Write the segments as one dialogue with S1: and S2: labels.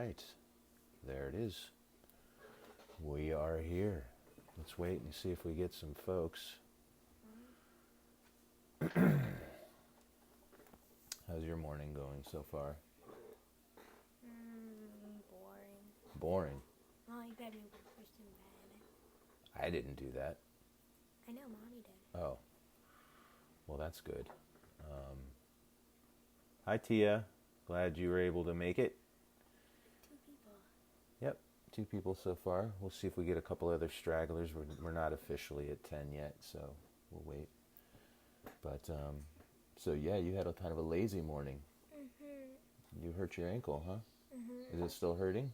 S1: right. There it is. We are here. Let's wait and see if we get some folks. How's your morning going so far?
S2: Boring.
S1: Boring?
S2: Oh, you better go first in bed.
S1: I didn't do that.
S2: I know, Mommy did.
S1: Oh. Well, that's good. Hi, Tia. Glad you were able to make it.
S2: 2 people.
S1: Yep, 2 people so far. We'll see if we get a couple other stragglers. We're not officially at 10 yet, so we'll wait. But, so yeah, you had a kind of a lazy morning. You hurt your ankle, huh? Is it still hurting?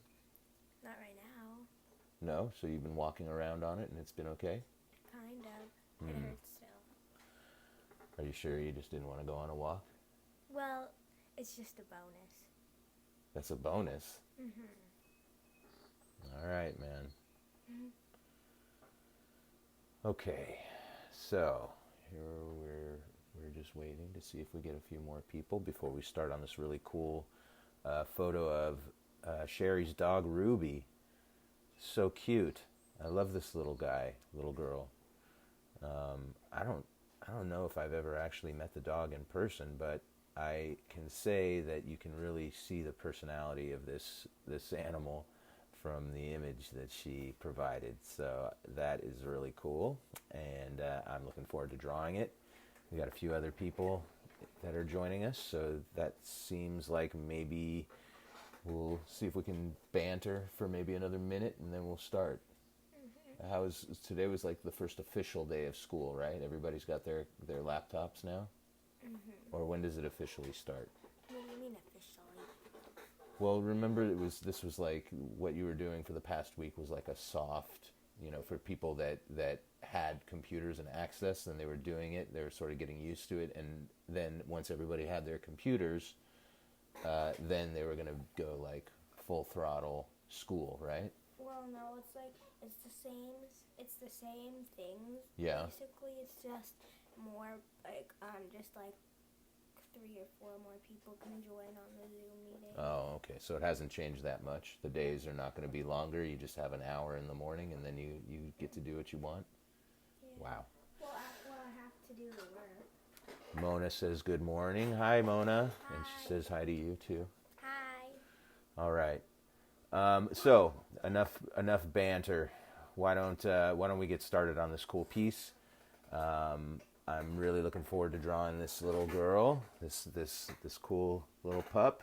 S2: Not right now.
S1: No? So you've been walking around on it and it's been okay?
S2: Kind of. It hurts still.
S1: Are you sure you just didn't want to go on a walk?
S2: Well, it's just a bonus.
S1: That's a bonus? All right, man. Okay, so here we're just waiting to see if we get a few more people before we start on this really cool photo of Sherry's dog Ruby. So cute. I love this little girl. I don't know if I've ever actually met the dog in person, but I can say that you can really see the personality of this animal from the image that she provided. So that is really cool, and I'm looking forward to drawing it. We got a few other people that are joining us, so that seems like maybe we'll see if we can banter for maybe another minute, and then we'll start. Today was like the first official day of school, right? Everybody's got their laptops now? Or when does it officially start?
S2: What do you mean officially?
S1: Well, remember this was like what you were doing for the past week was like a soft, for people that had computers and access, and they were doing it. They were sort of getting used to it, and then once everybody had their computers, then they were going to go like full throttle school, right?
S2: Well, no, it's the same things.
S1: Yeah.
S2: Basically, it's just more just like 3 or 4 more people can join on the Zoom meeting.
S1: Oh, okay. So it hasn't changed that much. The days are not going to be longer. You just have an hour in the morning, and then you get to do what you want.
S2: Yeah.
S1: Wow.
S2: Well, I have to do the work.
S1: Mona says good morning. Hi, Mona.
S2: Hi.
S1: And she says hi to you too.
S2: Hi.
S1: All right. So enough banter. Why don't we get started on this cool piece? I'm really looking forward to drawing this little girl, this cool little pup,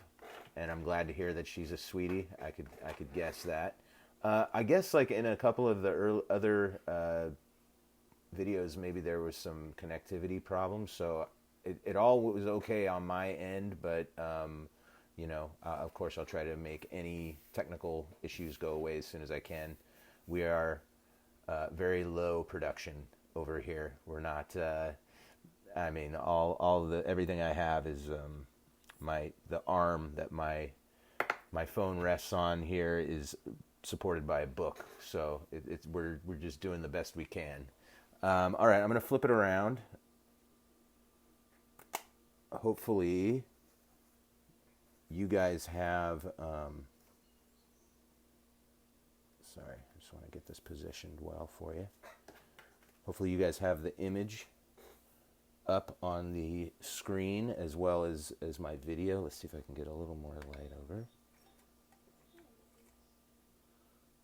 S1: and I'm glad to hear that she's a sweetie. I could guess that. I guess like in a couple of the other videos, maybe there was some connectivity problems, so it all was okay on my end, but of course I'll try to make any technical issues go away as soon as I can. We are very low production over here. We're not. Everything I have is the arm that my phone rests on here is supported by a book. So we're just doing the best we can. All right, I'm gonna flip it around. Hopefully, you guys have. Sorry, I just want to get this positioned well for you. Hopefully you guys have the image up on the screen as well as my video. Let's see if I can get a little more light over.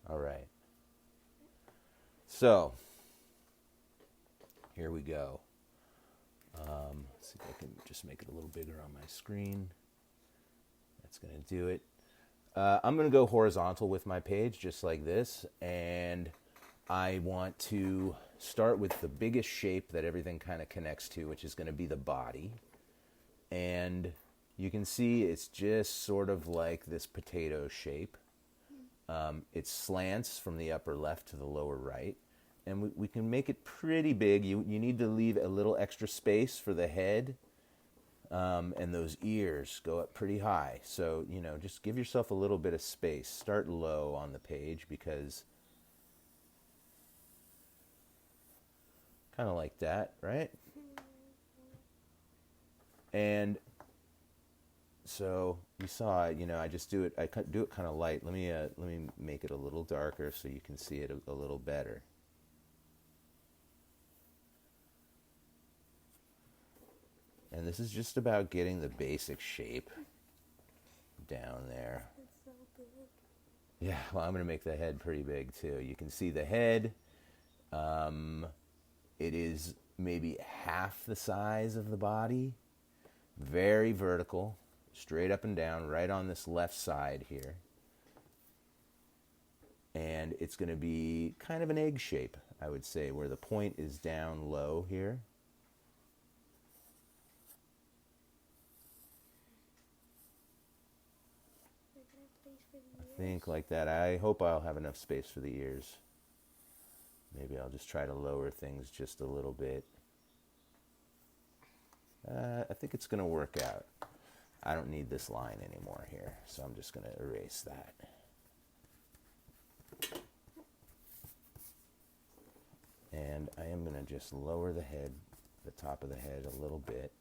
S1: All right. So, here we go. Let's see if I can just make it a little bigger on my screen. That's going to do it. I'm going to go horizontal with my page, just like this, and I want to start with the biggest shape that everything kind of connects to, which is going to be the body. And you can see it's just sort of like this potato shape. It slants from the upper left to the lower right, and we can make it pretty big. You need to leave a little extra space for the head. And those ears go up pretty high. So, just give yourself a little bit of space. Start low on the page because kind of like that, right? And So you saw, I just do it. Do it kind of light. Let me make it a little darker so you can see it a little better. And this is just about getting the basic shape down there.
S2: It's so big.
S1: Yeah, well, I'm going to make the head pretty big too. You can see the head. It is maybe half the size of the body. Very vertical, straight up and down, right on this left side here. And it's going to be kind of an egg shape, I would say, where the point is down low here. I think like that. I hope I'll have enough space for the ears. Maybe I'll just try to lower things just a little bit. I think it's going to work out. I don't need this line anymore here, so I'm just going to erase that. And I am going to just lower the head, the top of the head a little bit.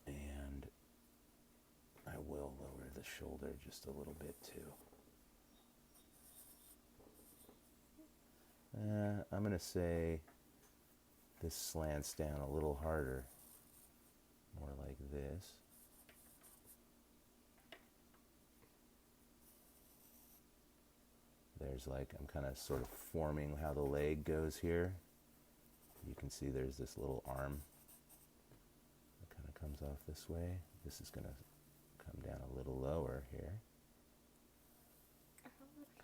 S1: And I will lower the shoulder just a little bit too. I'm going to say this slants down a little harder, more like this. There's I'm kind of sort of forming how the leg goes here. You can see there's this little arm that kind of comes off this way. This is going to come down a little lower here.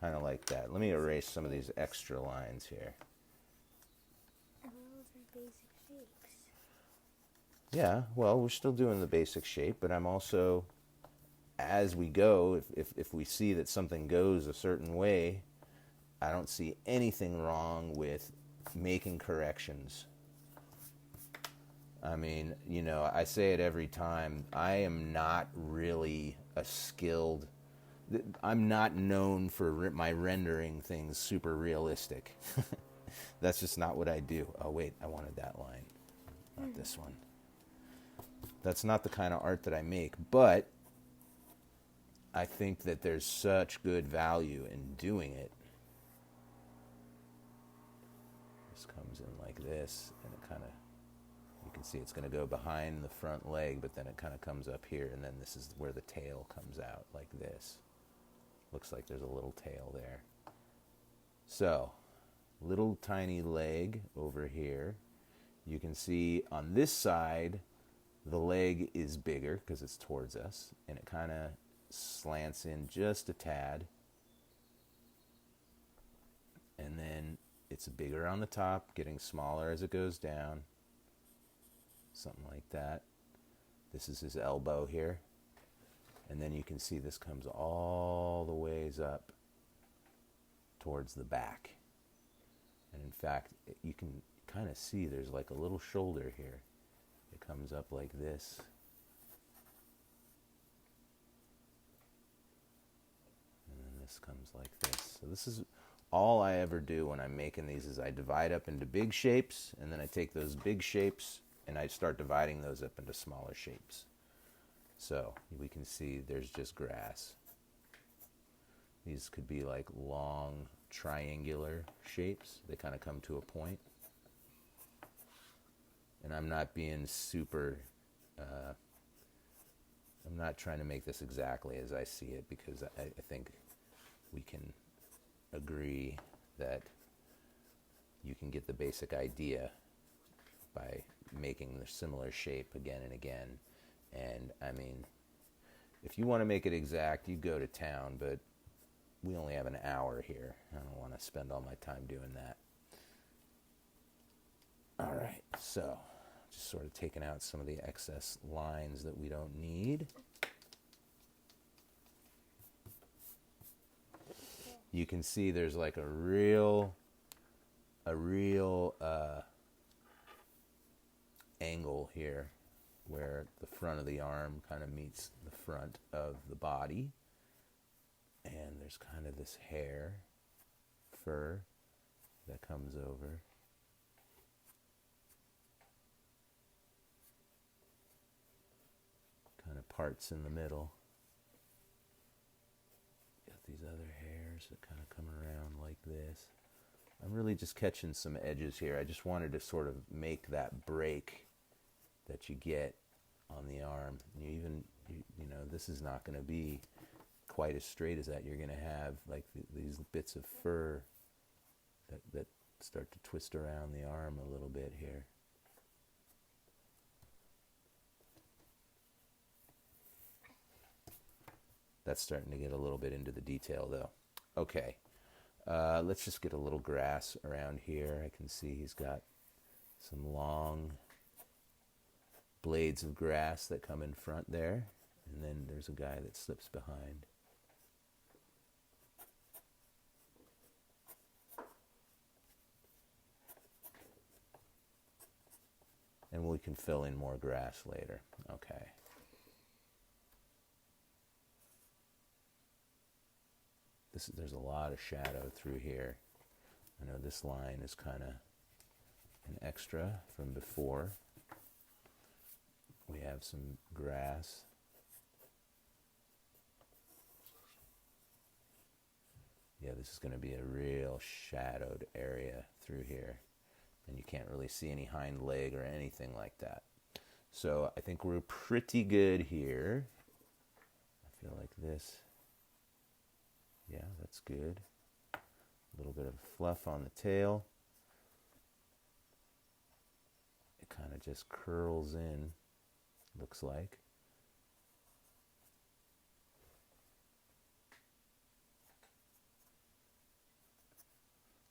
S1: Kind of like that. Let me erase some of these extra lines here.
S2: And those are basic shapes.
S1: Yeah, well, we're still doing the basic shape, but I'm also, as we go, if we see that something goes a certain way, I don't see anything wrong with making corrections. I mean, I say it every time. I am not really I'm not known for my rendering things super realistic. That's just not what I do. Oh, wait, I wanted that line, not this one. That's not the kind of art that I make, but I think that there's such good value in doing it. This comes in like this, and it kind of, you can see it's going to go behind the front leg, but then it kind of comes up here, and then this is where the tail comes out, like this. Looks like there's a little tail there. So, little tiny leg over here. You can see on this side, the leg is bigger because it's towards us, and it kind of slants in just a tad. And then it's bigger on the top, getting smaller as it goes down. Something like that. This is his elbow here. And then you can see this comes all the ways up towards the back. And in fact, you can kind of see there's like a little shoulder here. It comes up like this. And then this comes like this. So this is all I ever do when I'm making these is I divide up into big shapes, and then I take those big shapes and I start dividing those up into smaller shapes. So we can see there's just grass. These could be like long triangular shapes. They kind of come to a point. And I'm not being super, I'm not trying to make this exactly as I see it, because I think we can agree that you can get the basic idea by making the similar shape again and again. And I mean, if you want to make it exact, you go to town, but we only have an hour here. I don't want to spend all my time doing that. All right, so just sort of taking out some of the excess lines that we don't need. You can see there's like a real angle here, where the front of the arm kind of meets the front of the body. And there's kind of this fur that comes over. parts in the middle. Got these other hairs that kind of come around like this. I'm really just catching some edges here. I just wanted to sort of make that break that you get on the arm. You know, this is not going to be quite as straight as that. You're going to have like these bits of fur that start to twist around the arm a little bit here. That's starting to get a little bit into the detail though. Okay, let's just get a little grass around here. I can see he's got some long blades of grass that come in front there, and then there's a guy that slips behind. And we can fill in more grass later. Okay. There's a lot of shadow through here. I know this line is kind of an extra from before. We have some grass. Yeah, this is going to be a real shadowed area through here. And you can't really see any hind leg or anything like that. So I think we're pretty good here. I feel like this. Yeah, that's good. A little bit of fluff on the tail. It kind of just curls in, looks like.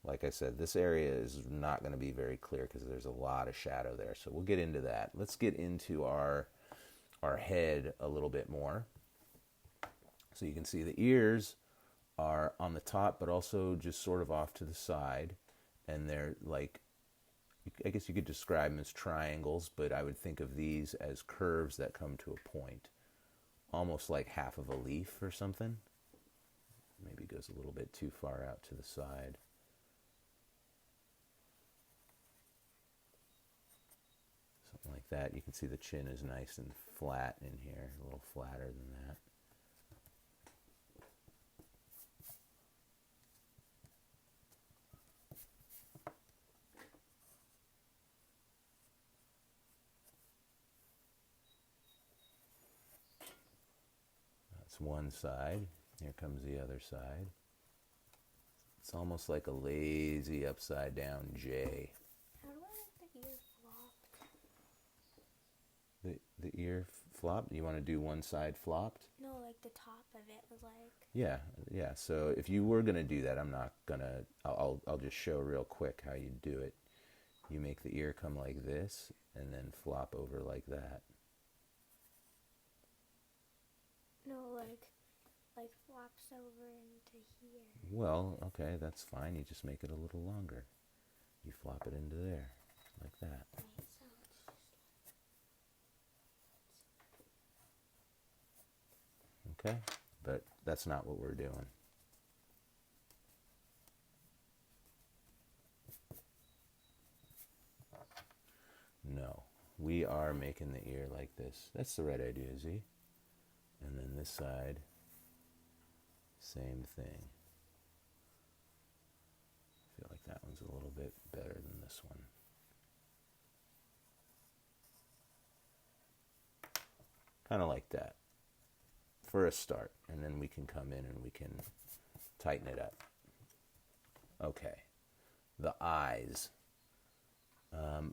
S1: Like I said, this area is not going to be very clear because there's a lot of shadow there. So we'll get into that. Let's get into our head a little bit more. So you can see the ears are on the top, but also just sort of off to the side. And they're like, I guess you could describe them as triangles, but I would think of these as curves that come to a point. Almost like half of a leaf or something. Maybe it goes a little bit too far out to the side. Something like that. You can see the chin is nice and flat in here, a little flatter than that. That's one side. Here comes the other side. It's almost like a lazy upside down J.
S2: How do I make the ear flopped?
S1: The ear flopped? You want to do one side flopped?
S2: No, like the top of it was like...
S1: Yeah. So if you were going to do that, I'm not going to... I'll just show real quick how you do it. You make the ear come like this and then flop over like that.
S2: No, like flops over into here.
S1: Well, okay, that's fine. You just make it a little longer. You flop it into there, like that.
S2: Right, so it's
S1: Okay? But that's not what we're doing. No. We are making the ear like this. That's the right idea, Z. And then this side, same thing. I feel like that one's a little bit better than this one. Kind of like that for a start, and then we can come in and we can tighten it up. Okay, the eyes.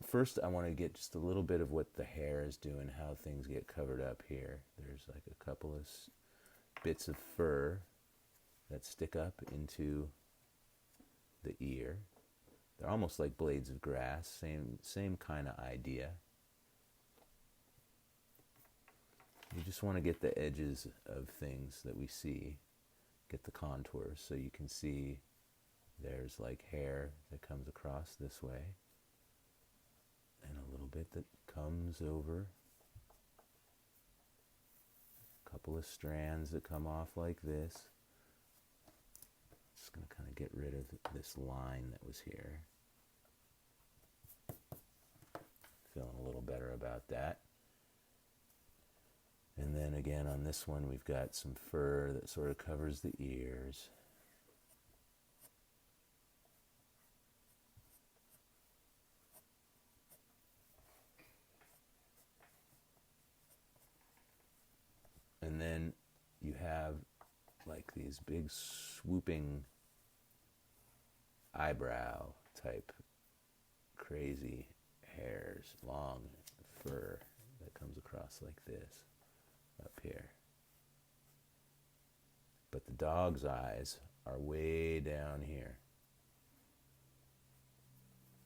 S1: First, I want to get just a little bit of what the hair is doing, how things get covered up here. There's like a couple of bits of fur that stick up into the ear. They're almost like blades of grass, same kind of idea. You just want to get the edges of things that we see, get the contours, so you can see there's like hair that comes across this way, and a little bit that comes over, a couple of strands that come off like this. Just going to kind of get rid of this line that was here. Feeling a little better about that. And then again on this one we've got some fur that sort of covers the ears. And then you have like these big swooping eyebrow type crazy hairs, long fur that comes across like this up here. But the dog's eyes are way down here.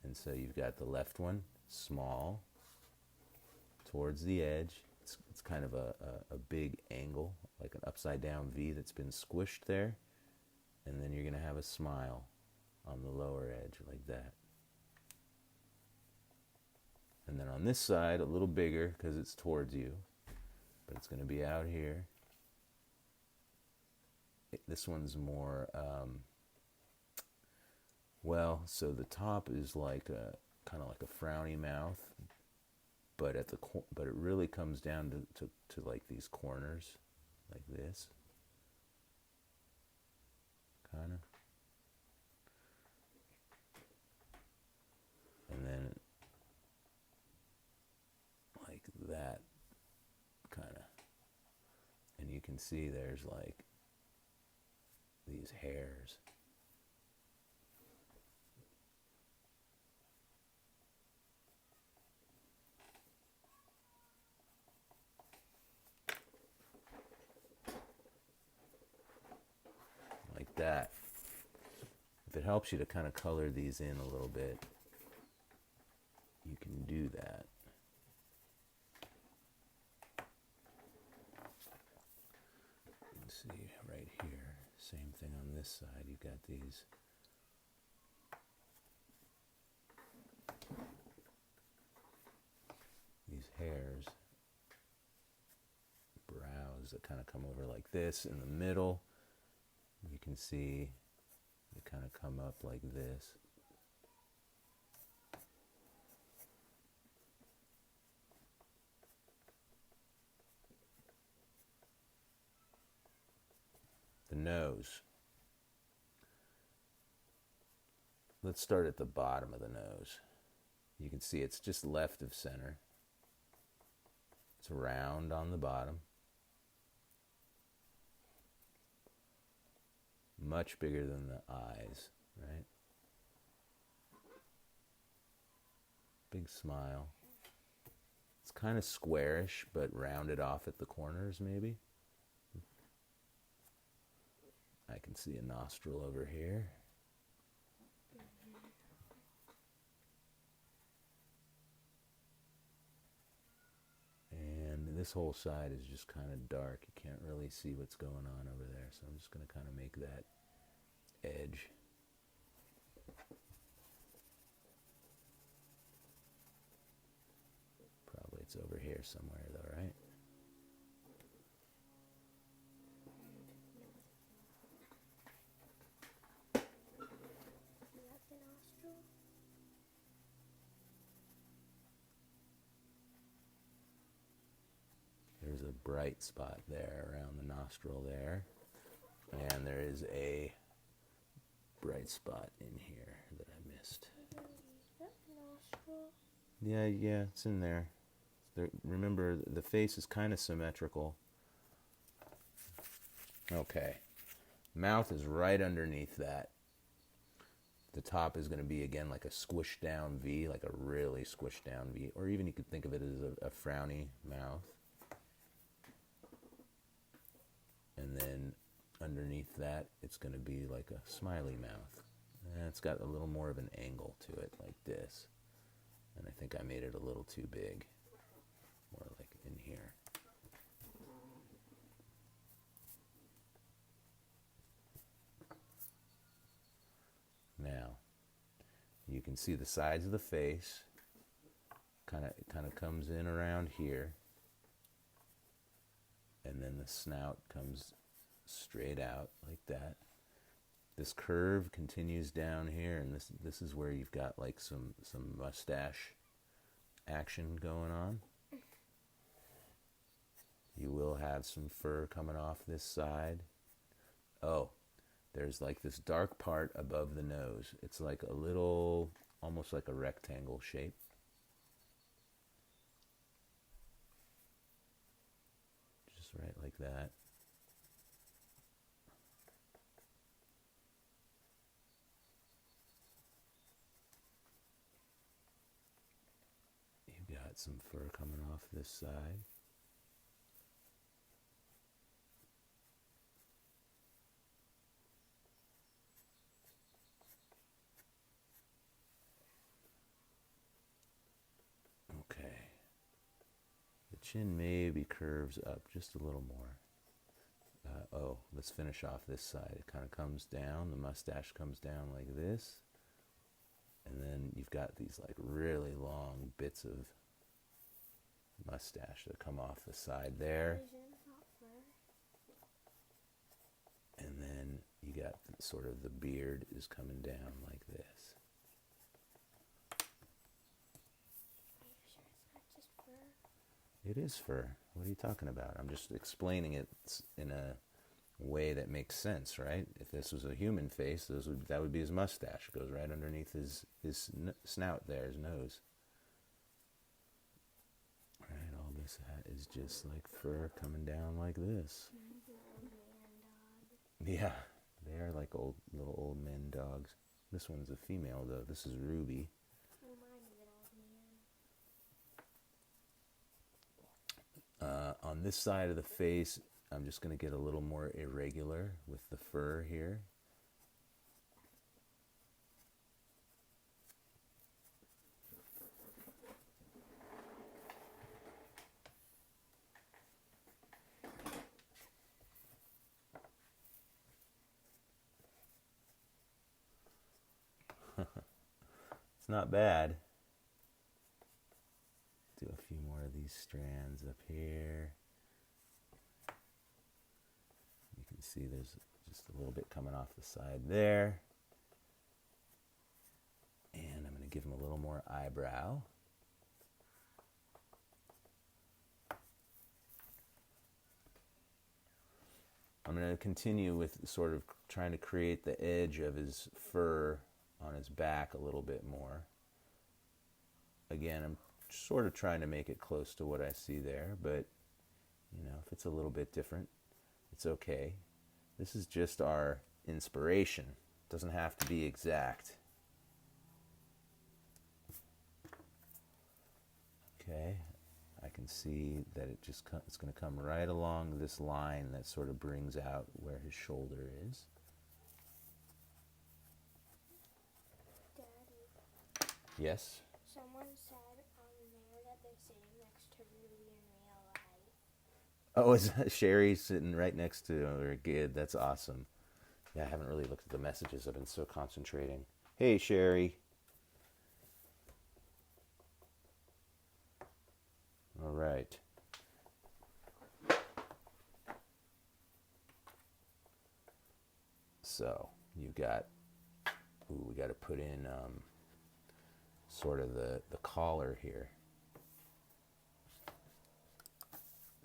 S1: And so you've got the left one, small, towards the edge. It's kind of a big angle, like an upside down V that's been squished there. And then you're going to have a smile on the lower edge like that. And then on this side, a little bigger because it's towards you, but it's going to be out here. This one's more, well, so the top is like a kind of like a frowny mouth, but but it really comes down to like these corners, like this, kind of, and then like that, kind of, and you can see there's like these hairs. Like that. If it helps you to kind of color these in a little bit, you can do that. You can see right here, same thing on this side. You've got these hairs, brows that kind of come over like this. In the middle, you can see they kind of come up like this. The nose. Let's start at the bottom of the nose. You can see it's just left of center. It's round on the bottom. Much bigger than the eyes, right? Big smile. It's kind of squarish, but rounded off at the corners, maybe. I can see a nostril over here. And this whole side is just kind of dark. You can't really see what's going on over there. So I'm just going to kind of make that edge. Probably it's over here somewhere though, right? There's a bright spot there around the nostril there. And there is a bright spot in here that I missed. Yeah, it's in there. Remember, the face is kind of symmetrical. Okay. Mouth is right underneath that. The top is going to be, again, like a squished down V, like a really squished down V. Or even you could think of it as a frowny mouth. And then underneath that, it's going to be like a smiley mouth. And it's got a little more of an angle to it, like this. And I think I made it a little too big. More like in here. Now, you can see the sides of the face. It kind of comes in around here. And then the snout comes straight out like that. This curve continues down here, and this is where you've got like some mustache action going on. You will have some fur coming off this side. Oh, there's like this dark part above the nose. It's like a little, almost like a rectangle shape. Just right like that. You've got some fur coming off this side. Okay. The chin maybe curves up just a little more. Oh, let's finish off this side. It kind of comes down. The mustache comes down like this. And then you've got these like really long bits of mustache that come off the side there. And then you got sort of the beard is coming down like this.
S2: Are you sure it's not just fur?
S1: It is fur. What are you talking about? I'm just explaining it in a way that makes sense, right? If this was a human face, that would be his mustache. It goes right underneath his snout there, his nose. Right, all this hat is just like fur coming down like this. Yeah, they are like little old men dogs. This one's a female though. This is Ruby. On this side of the face, I'm just going to get a little more irregular with the fur here. It's not bad. Do a few more of these strands up here. You can see there's just a little bit coming off the side there. And I'm going to give him a little more eyebrow. I'm going to continue with sort of trying to create the edge of his fur on his back a little bit more. Again, I'm sort of trying to make it close to what I see there, but you know, if it's a little bit different, it's okay. This is just our inspiration. It doesn't have to be exact. Okay, I can see that it's going to come right along this line that sort of brings out where his shoulder is.
S2: Daddy.
S1: Yes?
S2: Someone said on there that they're sitting next to Ruby in real life.
S1: Oh, is Sherry sitting right next to her? Good, that's awesome. Yeah, I haven't really looked at the messages. I've been so concentrating. Hey, Sherry. All right. So you got, we got to put in sort of the collar here.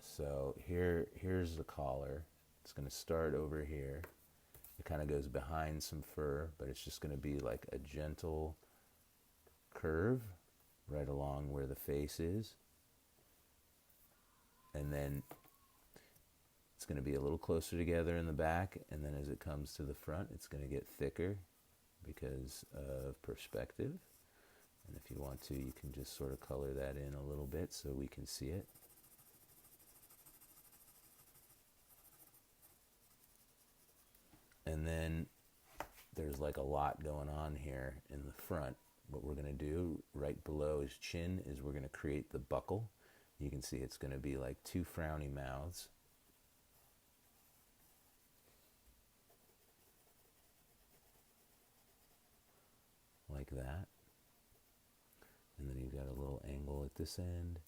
S1: So here's the collar. It's going to start over here. It kind of goes behind some fur, but it's just going to be like a gentle curve right along where the face is. And then it's going to be a little closer together in the back, and then as it comes to the front, it's going to get thicker because of perspective. And if you want to, you can just sort of color that in a little bit so we can see it. And then there's like a lot going on here in the front. What we're going to do right below his chin is we're going to create the buckle. You can see it's going to be like two frowny mouths. Like that. And then you've got a little angle at this end.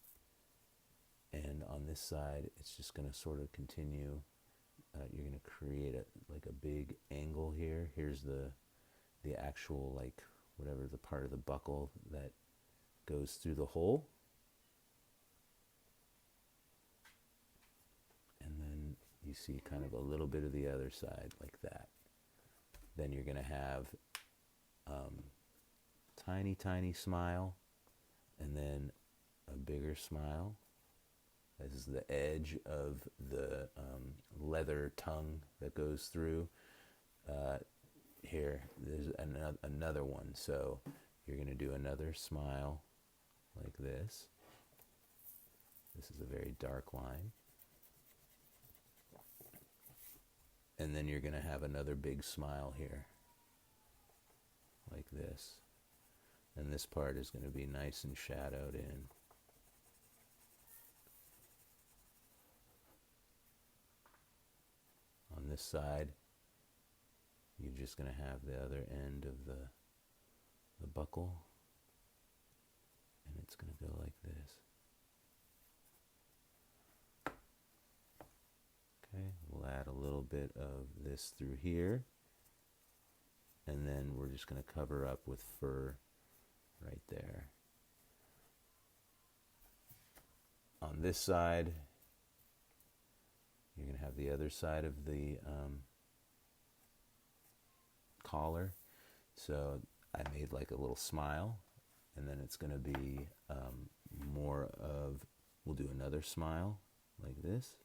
S1: And on this side, it's just going to sort of continue. You're going to create like a big angle here. Here's the actual, like, whatever the part of the buckle that goes through the hole. see kind of a little bit of the other side like that. Then you're going to have tiny, tiny smile, and then a bigger smile. This is the edge of the leather tongue that goes through. Here, there's another one. So you're going to do another smile like this. This is a very dark line. And then you're going to have another big smile here, like this. And this part is going to be nice and shadowed in. On this side, you're just going to have the other end of the buckle, and it's going to go like this. Okay, we'll add a little bit of this through here, and then we're just going to cover up with fur right there. On this side, you're going to have the other side of the collar. So I made like a little smile, and then it's going to be more of, we'll do another smile like this.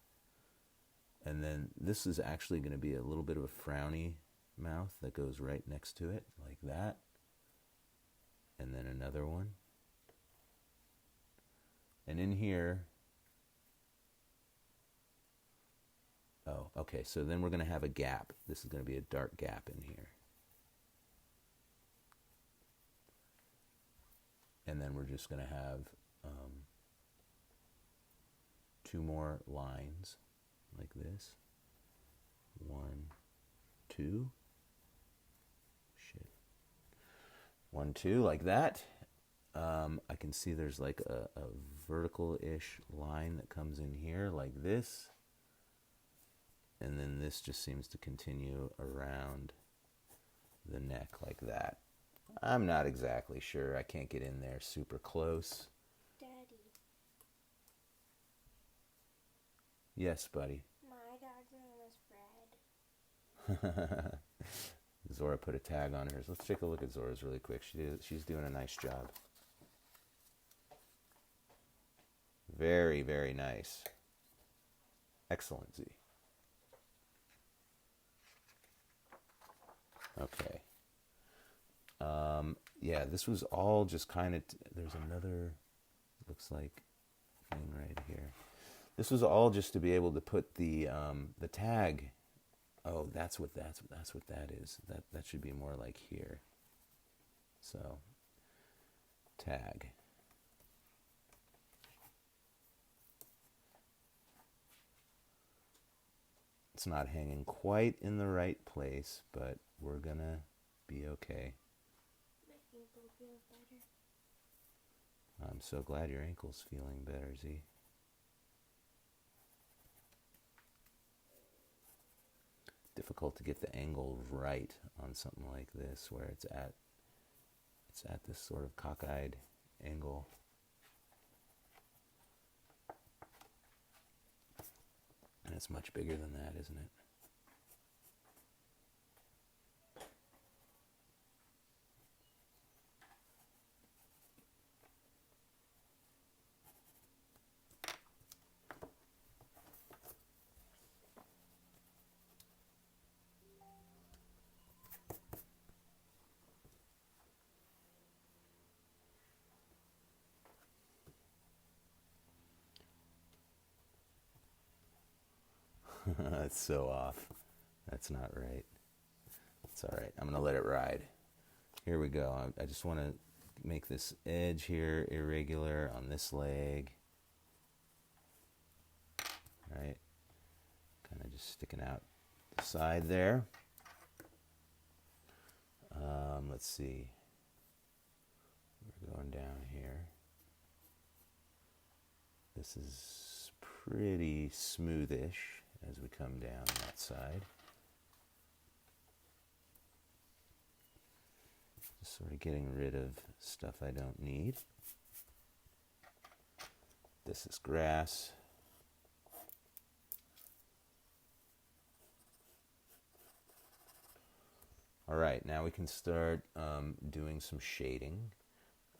S1: And then this is actually going to be a little bit of a frowny mouth that goes right next to it, like that. And then another one. And in here, oh, okay, so then we're going to have a gap. This is going to be a dark gap in here. And then we're just going to have two more lines like this. 1, 2. Shit. 1, 2, like that. I can see there's like a vertical-ish line that comes in here like this. And then this just seems to continue around the neck like that. I'm not exactly sure. I can't get in there super close.
S2: Daddy.
S1: Yes, buddy.
S2: My dog's name is Fred.
S1: Zora put a tag on hers. Let's take a look at Zora's really quick. She's doing a nice job. Very, very nice. Excellent, Z. Okay. Yeah, this was all just kind of, there's another, looks like, thing right here. This was all just to be able to put the tag. Oh, that's what that is. That should be more like here. So, tag. It's not hanging quite in the right place, but we're gonna be okay.
S2: My ankle feels better.
S1: I'm so glad your ankle's feeling better, Z. Difficult to get the angle right on something like this, where it's at this sort of cockeyed angle. And it's much bigger than that, isn't it? That's so off. That's not right. It's all right. I'm going to let it ride. Here we go. I just want to make this edge here irregular on this leg. Right? Kind of just sticking out the side there. Let's see. We're going down here. This is pretty smoothish as we come down that side. Just sort of getting rid of stuff I don't need. This is grass. All right, now we can start doing some shading.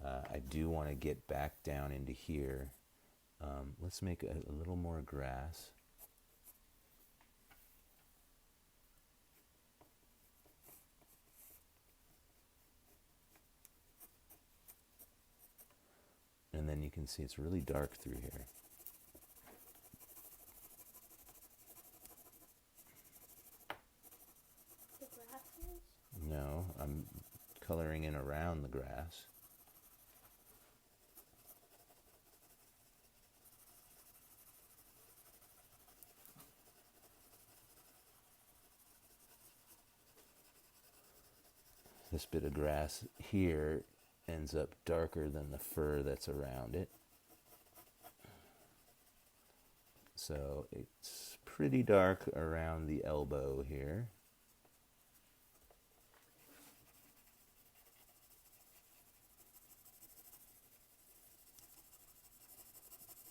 S1: I do want to get back down into here. Let's make a little more grass. And then you can see it's really dark through here.
S2: The grass is?
S1: No, I'm coloring in around the grass. This bit of grass here ends up darker than the fur that's around it. So it's pretty dark around the elbow here.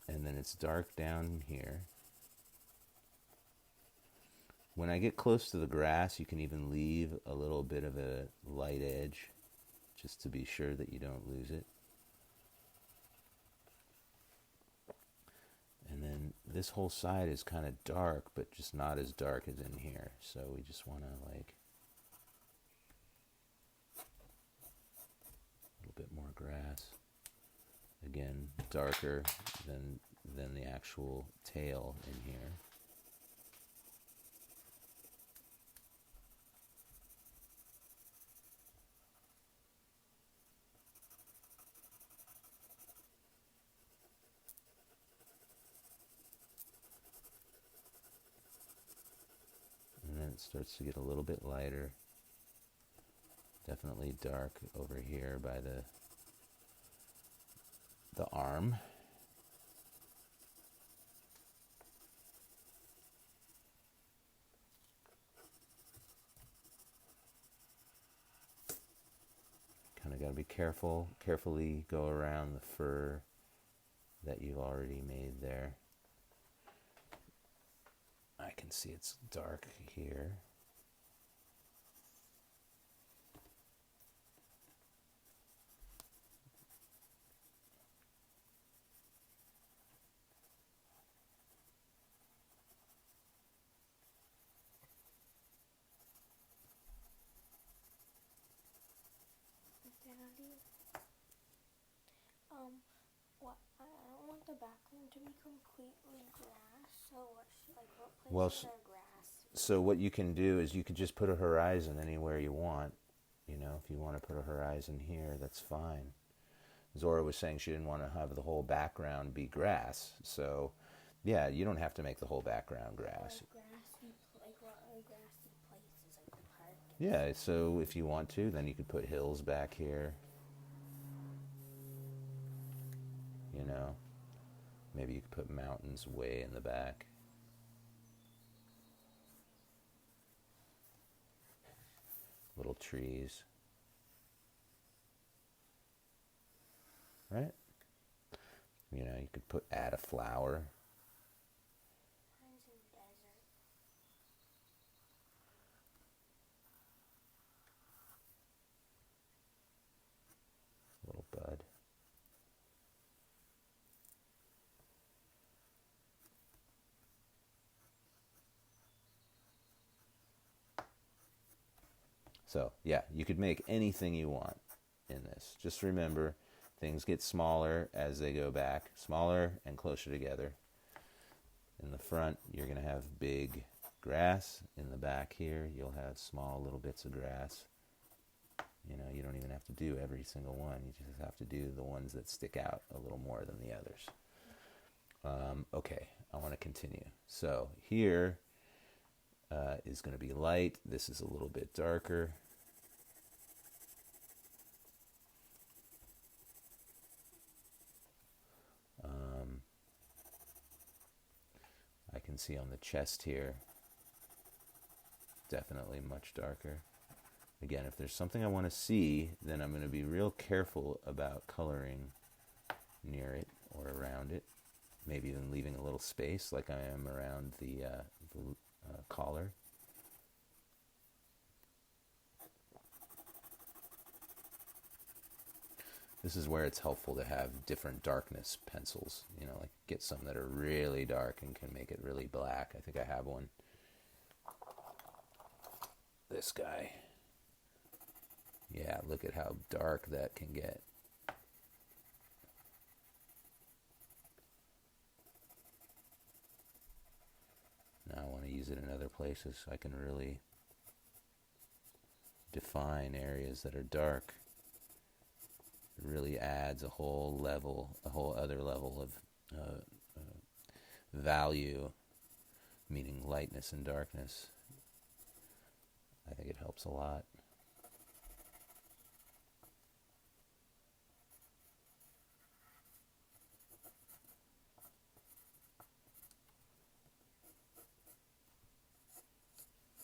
S1: And then it's dark down here. When I get close to the grass, you can even leave a little bit of a light edge just to be sure that you don't lose it. And then this whole side is kind of dark, but just not as dark as in here. So we just want to like a little bit more grass. Again, darker than the actual tail in here. And then it starts to get a little bit lighter. Definitely dark over here by the arm. Kind of got to be careful, carefully go around the fur that you've already made there. I can see it's dark here.
S2: Daddy, what? I don't want the background to be completely grass. So what places are grass?
S1: So what you can do is you can just put a horizon anywhere you want. You know, if you want to put a horizon here, that's fine. Zora was saying she didn't want to have the whole background be grass. So, yeah, you don't have to make the whole background grass.
S2: Grassy places like the park.
S1: Yeah, so if you want to, then you could put hills back here. You know, maybe you could put mountains way in the back. Little trees. Right? You know, you could add a flower.
S2: Mine's in the desert.
S1: Little bud. So, yeah, you could make anything you want in this. Just remember, things get smaller as they go back, smaller and closer together. In the front, you're going to have big grass. In the back here, you'll have small little bits of grass. You know, you don't even have to do every single one. You just have to do the ones that stick out a little more than the others. Okay, I want to continue. So here is going to be light. This is a little bit darker. I can see on the chest here, definitely much darker. Again, if there's something I want to see, then I'm going to be real careful about coloring near it or around it. Maybe even leaving a little space like I am around the collar. This is where it's helpful to have different darkness pencils. You know, like get some that are really dark and can make it really black. I think I have one. This guy. Yeah, look at how dark that can get. Now I want to use it in other places so I can really define areas that are dark. It really adds a whole other level of value, meaning lightness and darkness. I think it helps a lot.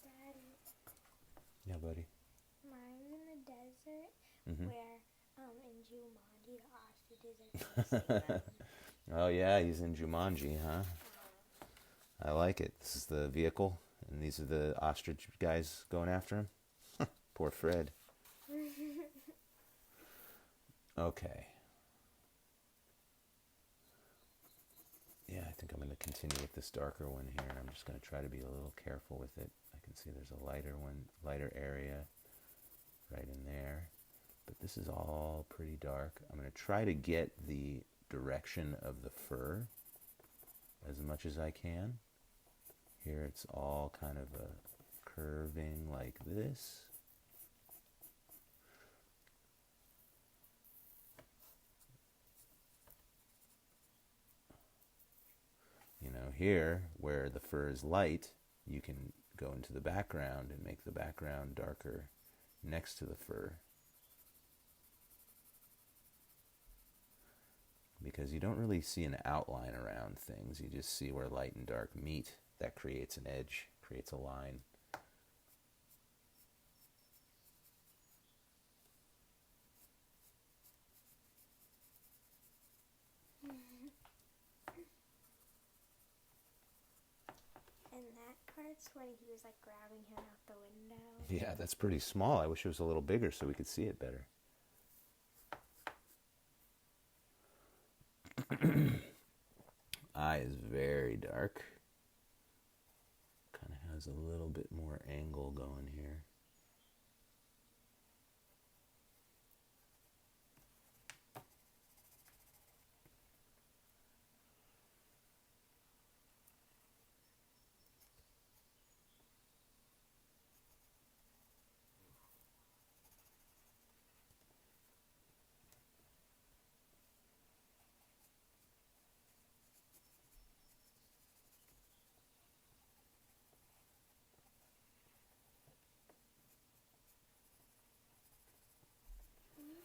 S2: Daddy,
S1: Yeah, buddy.
S2: mine's in the desert
S1: Mm-hmm.
S2: where in Jumanji the ostriches are chasing them.
S1: Oh yeah, he's in Jumanji, huh? I like it. This is the vehicle, and these are the ostrich guys going after him. Poor Fred. Okay. Yeah, I think I'm going to continue with this darker one here, and I'm just going to try to be a little careful with it. I can see there's a lighter area right in there, but this is all pretty dark. I'm going to try to get the direction of the fur as much as I can. Here it's all kind of a curving like this. You know, here where the fur is light, you can go into the background and make the background darker next to the fur. Because you don't really see an outline around things. You just see where light and dark meet. That creates an edge, creates a line.
S2: And that part's when he was like grabbing him out the window.
S1: Yeah, that's pretty small. I wish it was a little bigger so we could see it better. Eye is very dark. Kind of has a little bit more angle going here.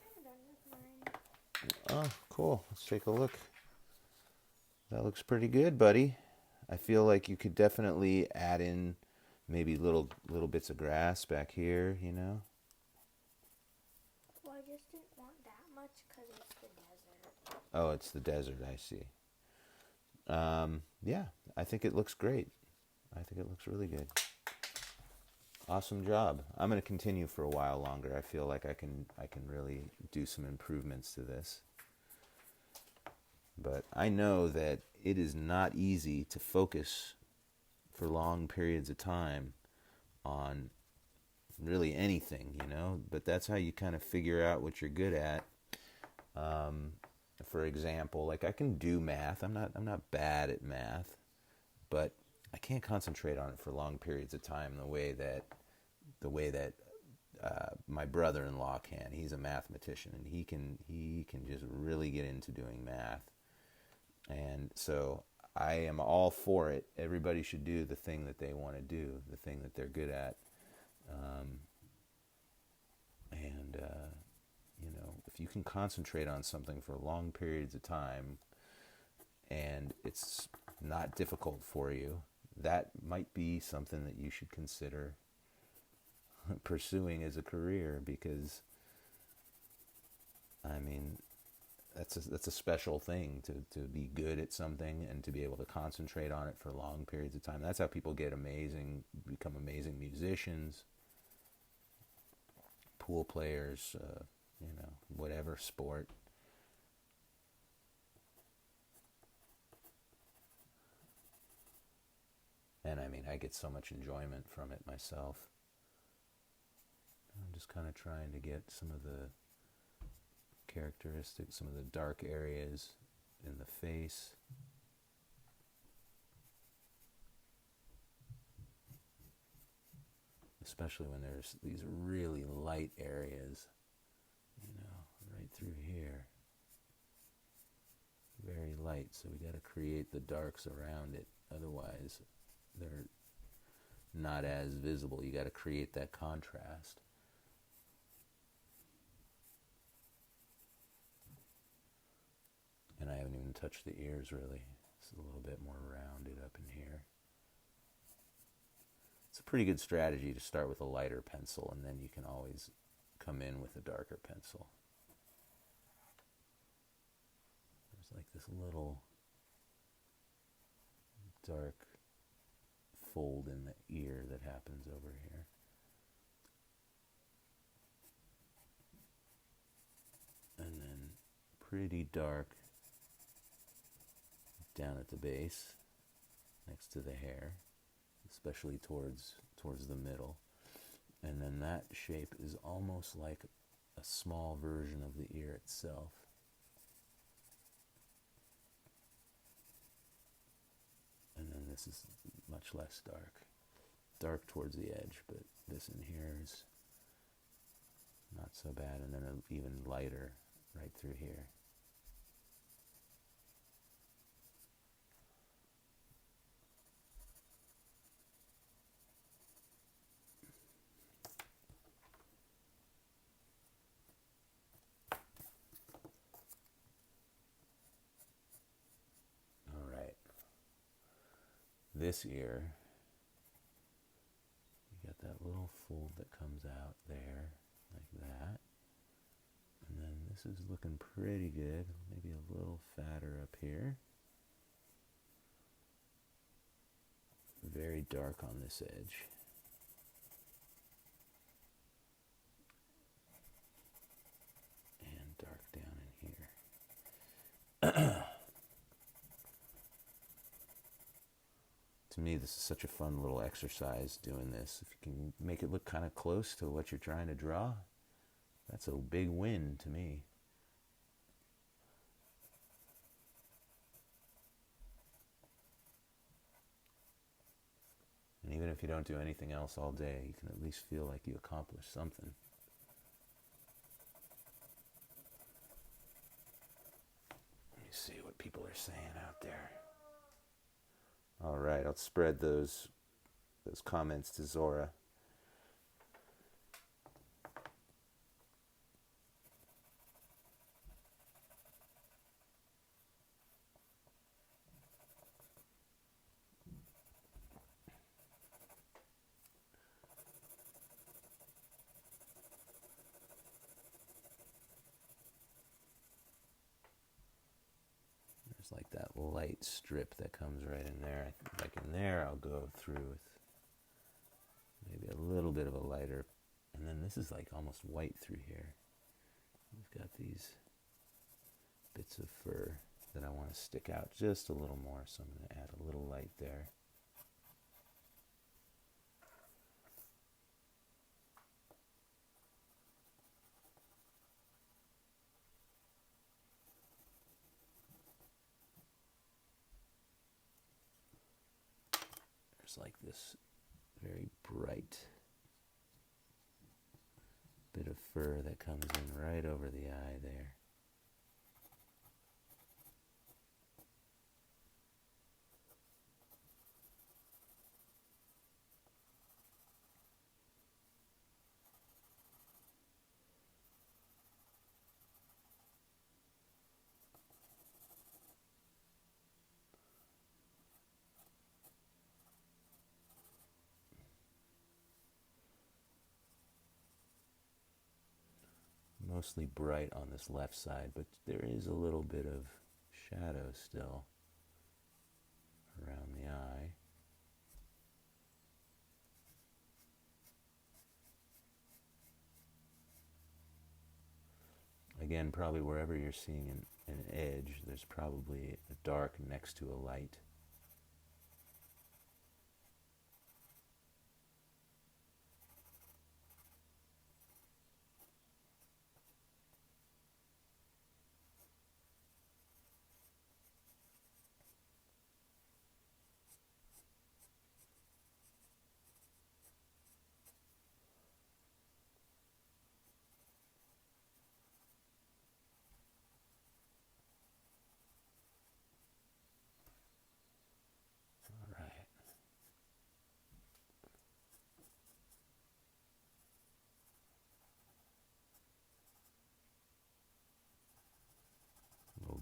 S2: I'm done with mine.
S1: Oh, cool. Let's take a look. That looks pretty good, buddy. I feel like you could definitely add in maybe little bits of grass back here, you know?
S2: Well, I just didn't want that much because it's the desert.
S1: Oh, it's the desert, I see. Yeah, I think it looks great. I think it looks really good. Awesome job. I'm going to continue for a while longer. I feel like I can really do some improvements to this. But I know that it is not easy to focus for long periods of time on really anything, you know? But that's how you kind of figure out what you're good at. For example, like I can do math. I'm not bad at math, but I can't concentrate on it for long periods of time the way that my brother-in-law can. He's a mathematician, and he can just really get into doing math. And so I am all for it. Everybody should do the thing that they want to do, the thing that they're good at. You know, if you can concentrate on something for long periods of time and it's not difficult for you, that might be something that you should consider pursuing as a career, because I mean that's a special thing to be good at something and to be able to concentrate on it for long periods of time. That's how people become amazing musicians, pool players, you know, whatever sport. And I mean, I get so much enjoyment from it myself. I'm just kind of trying to get some of the characteristics, some of the dark areas in the face. Especially when there's these really light areas, right through here. Very light, so we got to create the darks around it. Otherwise, they're not as visible. You got to create that contrast. And I haven't even touched the ears really. It's a little bit more rounded up in here. It's a pretty good strategy to start with a lighter pencil, and then you can always come in with a darker pencil. There's like this little dark fold in the ear that happens over here. And then pretty dark down at the base next to the hair, especially towards the middle. And then that shape is almost like a small version of the ear itself. And then this is much less dark towards the edge, but this in here is not so bad. And then even lighter right through here. This ear, you got that little fold that comes out there, like that. And then this is looking pretty good, maybe a little fatter up here. Very dark on this edge. And dark down in here. To me, this is such a fun little exercise doing this. If you can make it look kind of close to what you're trying to draw, that's a big win to me. And even if you don't do anything else all day, you can at least feel like you accomplished something. Let me see what people are saying out there. All right, I'll spread those comments to Zora. There's like that light strip that comes right in there. Like in there, I'll go through with maybe a little bit of a lighter. And then this is like almost white through here. We've got these bits of fur that I want to stick out just a little more, so I'm going to add a little light there. There's like this very bright bit of fur that comes in right over the eye there. Mostly bright on this left side, but there is a little bit of shadow still around the eye. Again, probably wherever you're seeing an edge, there's probably a dark next to a light.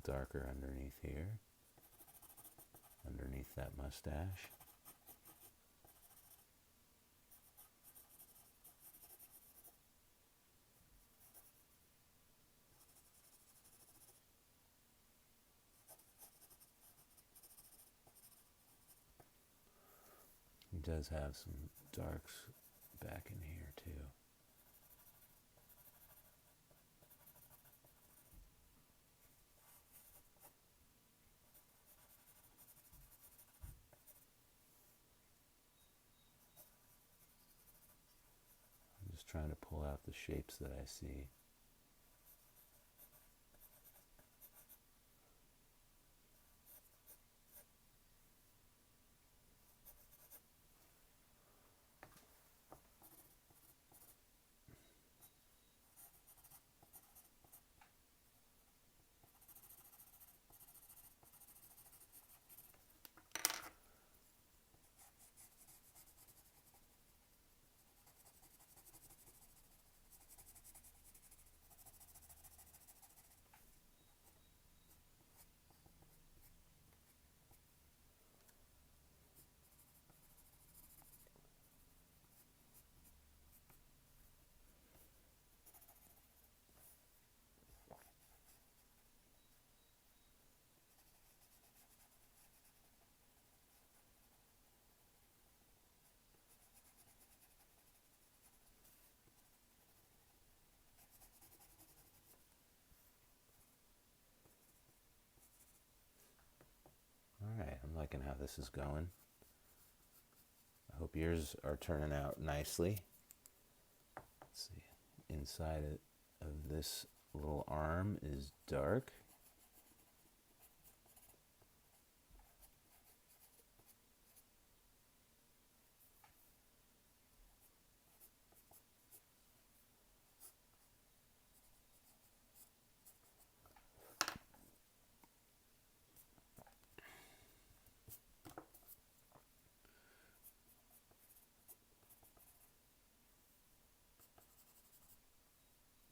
S1: little darker underneath here, underneath that mustache. He does have some darks back in here too. I'm just trying to pull out the shapes that I see. Alright, I'm liking how this is going. I hope yours are turning out nicely. Let's see, inside of this little arm is dark.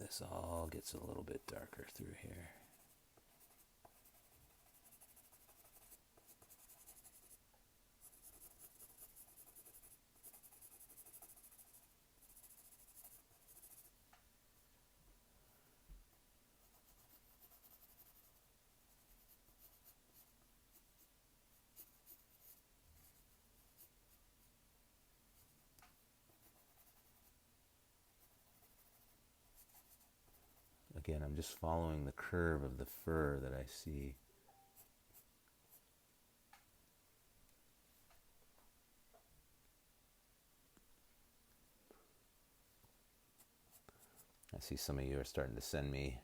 S1: This all gets a little bit darker through here. Again, I'm just following the curve of the fur that I see. I see some of you are starting to send me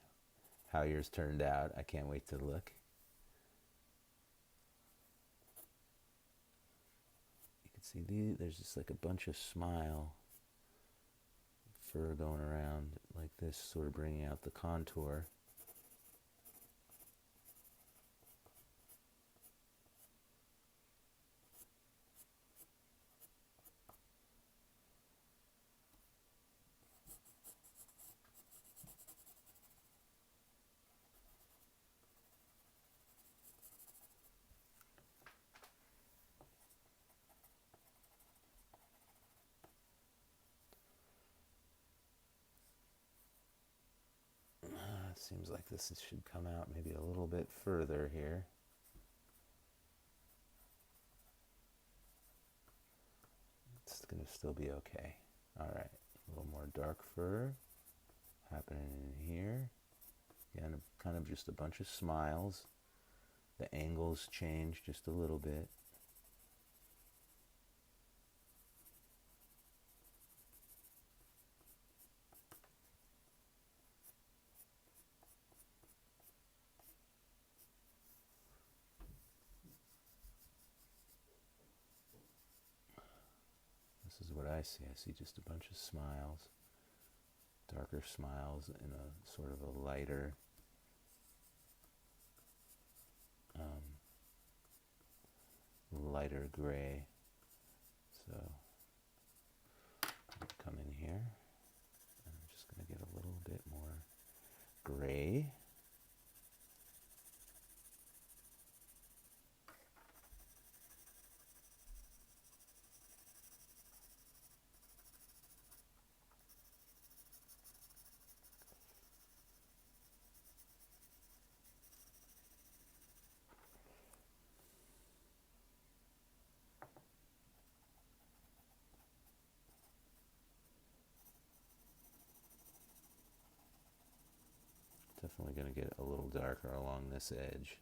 S1: how yours turned out. I can't wait to look. You can see there's just like a bunch of smile fur going around like this, sort of bringing out the contour. Seems like this should come out maybe a little bit further here. It's going to still be okay. All right, a little more dark fur happening in here. Again, kind of just a bunch of smiles. The angles change just a little bit. This is what I see. I see just a bunch of smiles, darker smiles in a sort of a lighter lighter gray. So come in here, and I'm just going to get a little bit more gray. definitely going to get a little darker along this edge.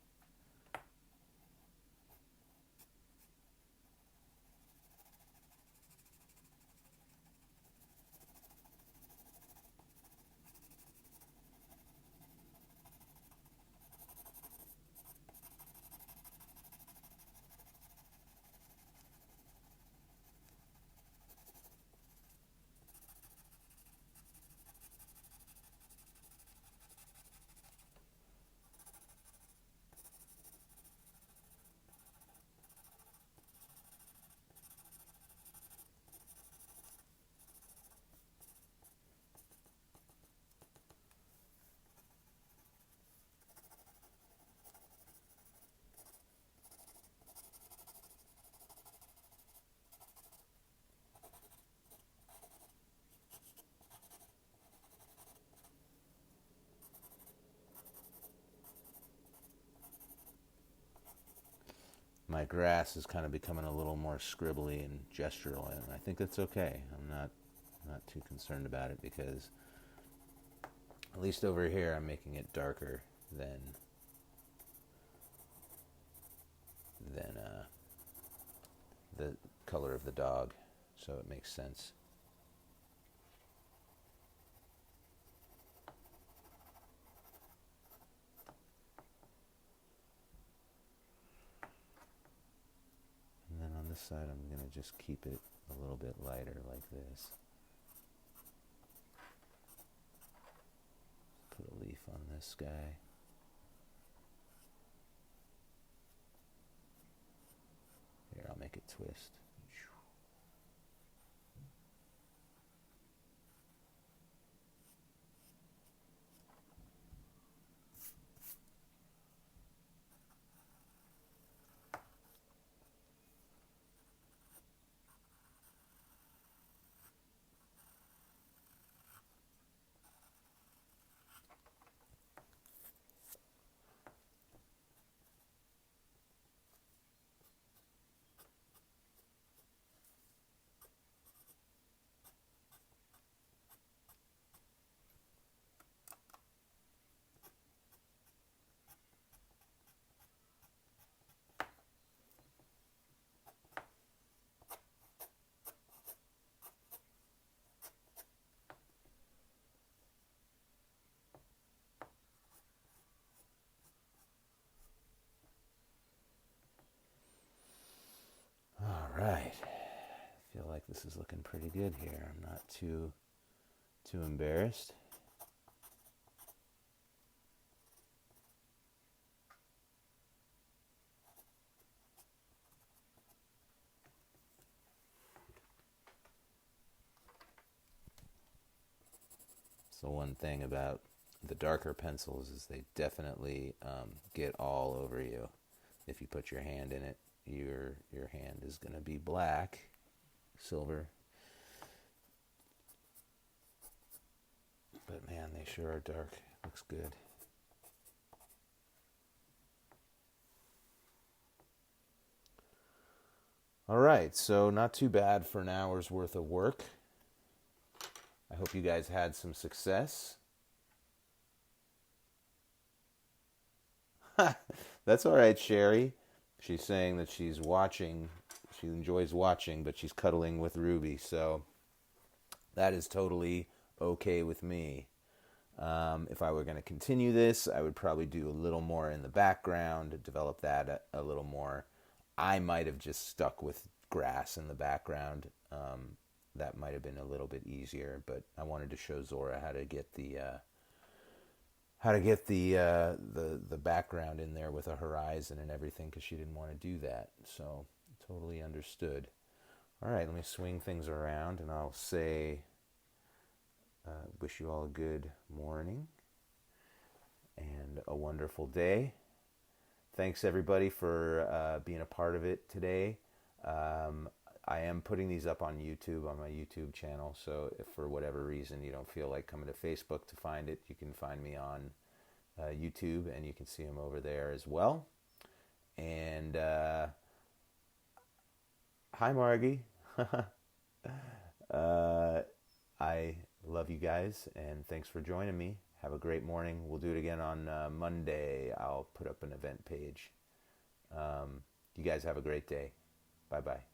S1: My grass is kind of becoming a little more scribbly and gestural, and I think that's okay. I'm not too concerned about it because at least over here I'm making it darker than the color of the dog, so it makes sense. And then on this side I'm going to just keep it a little bit lighter like this. Put a leaf on this guy. Here, I'll make it twist. All right. I feel like this is looking pretty good here. I'm not too embarrassed. So one thing about the darker pencils is they definitely get all over you. If you put your hand in it, your hand is going to be black, silver. But man, they sure are dark. Looks good. All right, so not too bad for an hour's worth of work. I hope you guys had some success. That's all right, Sherry. She's saying that she's watching. She enjoys watching, but she's cuddling with Ruby. So that is totally okay with me. If I were going to continue this, I would probably do a little more in the background, develop that a little more. I might have just stuck with grass in the background. That might have been a little bit easier, but I wanted to show Zora how to get the background in there with a horizon and everything, because she didn't want to do that. So totally understood. All right, let me swing things around, and I'll say, wish you all a good morning and a wonderful day. Thanks everybody for being a part of it today. I am putting these up on YouTube, on my YouTube channel, so if for whatever reason you don't feel like coming to Facebook to find it, you can find me on YouTube, and you can see them over there as well. And hi Margie. I love you guys, and thanks for joining me. Have a great morning. We'll do it again on Monday. I'll put up an event page. You guys have a great day. Bye bye.